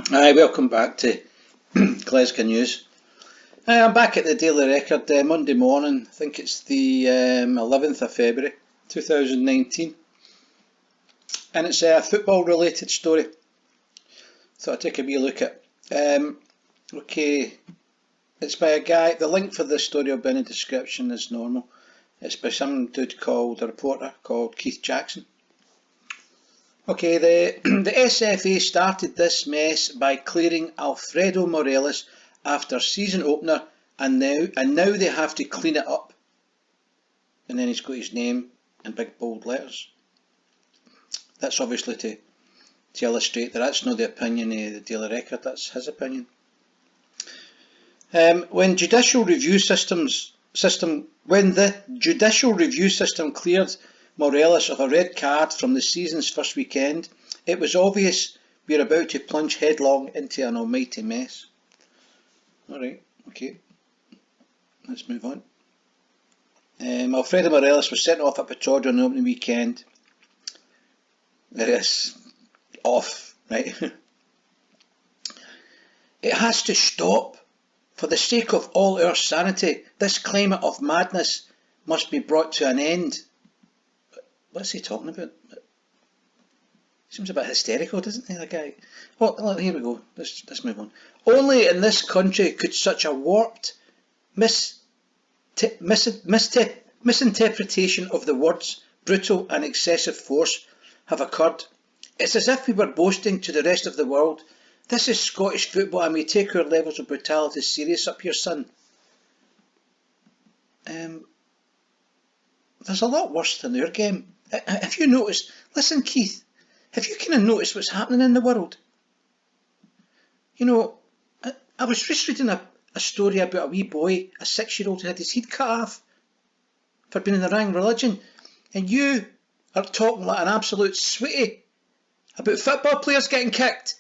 Hi, welcome back to Glesga News. I'm back at the Daily Record Monday morning. I think it's the 11th of February 2019, and it's a football related story. Thought I'd take a wee look at. Okay, it's by a guy. The link for this story will be in the description as normal. It's by some dude called, a reporter called Keith Jackson. Okay, the SFA started this mess by clearing Alfredo Morelos after season opener, and now they have to clean it up. And then he's got his name in big bold letters. That's obviously to illustrate that that's not the opinion of the Daily Record, that's his opinion. When the judicial review system cleared Morelos of a red card from the season's first weekend, it was obvious we were about to plunge headlong into an almighty mess. Alright, okay, let's move on. Alfredo Morelos was sent off at Petrodio on the opening weekend. There it is, off, right? It has to stop. For the sake of all our sanity, this climate of madness must be brought to an end. What's he talking about? Seems a bit hysterical, doesn't he, that guy? Well, here we go. Let's move on. Only in this country could such a warped misinterpretation of the words brutal and excessive force have occurred. It's as if we were boasting to the rest of the world, this is Scottish football and we take our levels of brutality serious up here, son. There's a lot worse than our game. Have you noticed? Listen, Keith, have you kind of noticed what's happening in the world? You know, I was just reading a story about a wee boy, a 6-year-old who had his head cut off for being in the wrong religion, and you are talking like an absolute sweetie about football players getting kicked.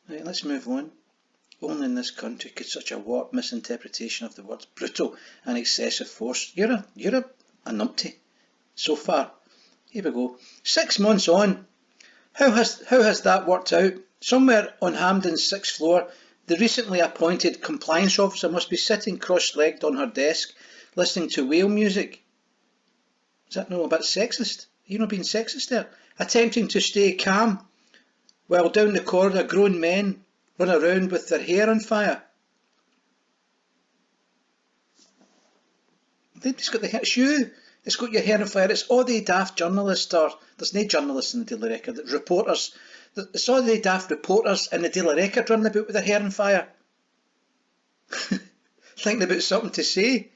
Right, let's move on. Only in this country could such a warped misinterpretation of the words brutal and excessive force. You're a numpty. So far. Here we go. 6 months on. How has that worked out? Somewhere on Hampden's 6th floor, the recently appointed compliance officer must be sitting cross-legged on her desk, listening to whale music. Is that not a bit sexist? Are you not being sexist there? Attempting to stay calm, while down the corridor grown men run around with their hair on fire. They've just got the hair. It's you. It's got your hair on fire. It's all the daft journalists, or there's no journalists in the Daily Record, it's reporters. It's all the daft reporters in the Daily Record running about with their hair on fire. Thinking about something to say.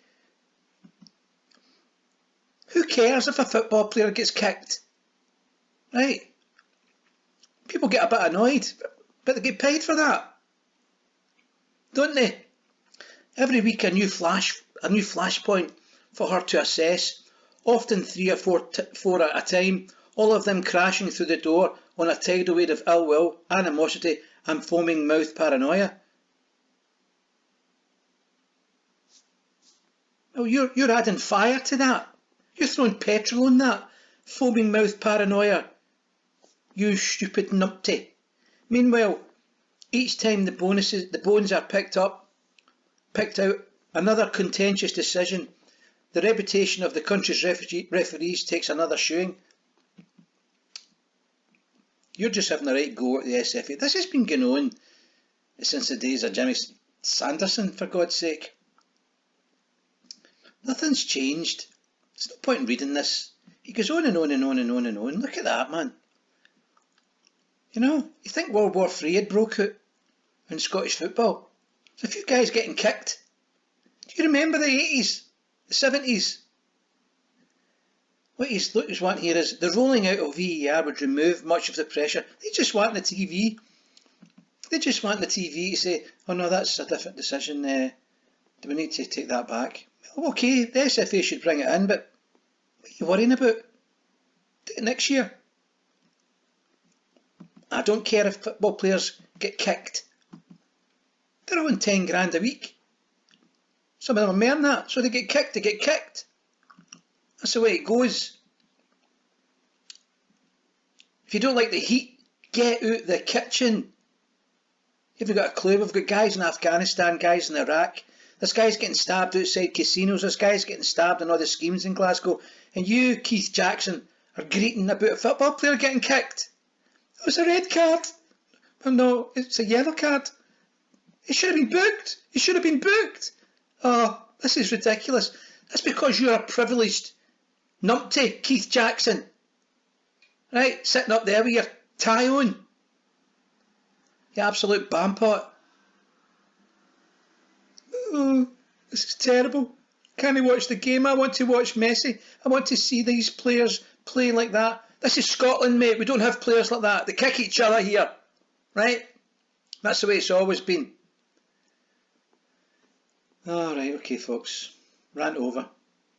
Who cares if a football player gets kicked? Right? People get a bit annoyed, but they get paid for that, don't they? Every week a new flashpoint for her to assess, often 3 or 4 at a time, all of them crashing through the door on a tidal wave of ill will, animosity and foaming mouth paranoia. Well, you're adding fire to that. You're throwing petrol on that. Foaming mouth paranoia. You stupid numpty. Meanwhile, each time the bones are picked out, another contentious decision, the reputation of the country's referees takes another shoeing. You're just having a right go at the SFA. This has been going on since the days of Jimmy Sanderson, for God's sake. Nothing's changed. There's no point in reading this. He goes on and on and on and on and on. Look at that, man. You know, you think World War III had broke out in Scottish football? There's a few guys getting kicked. Do you remember the 80s, the 70s? What he's wanting here is the rolling out of VAR would remove much of the pressure. They just want the TV. They just want the TV to say, oh no, that's a different decision. Do we need to take that back? Well, okay, the SFA should bring it in, but what are you worrying about? Do it next year. I don't care if football players get kicked. They're on 10 grand a week. Some of them are more than that, so they get kicked, That's the way it goes. If you don't like the heat, get out the kitchen. You haven't got a clue. We've got guys in Afghanistan, guys in Iraq. This guy's getting stabbed outside casinos. This guy's getting stabbed in all the schemes in Glasgow. And you, Keith Jackson, are greeting about a football player getting kicked. Oh, it's a red card. Well, no, it's a yellow card. He should have been booked. He should have been booked. Oh, this is ridiculous. That's because you're a privileged numpty, Keith Jackson. Right, sitting up there with your tie on. You absolute bampot. Oh, this is terrible. Can't watch the game. I want to watch Messi. I want to see these players play like that. This is Scotland, mate. We don't have players like that. They kick each other here. Right? That's the way it's always been. Alright, okay folks. Rant over.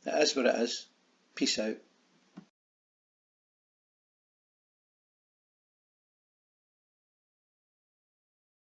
It is what it is. Peace out.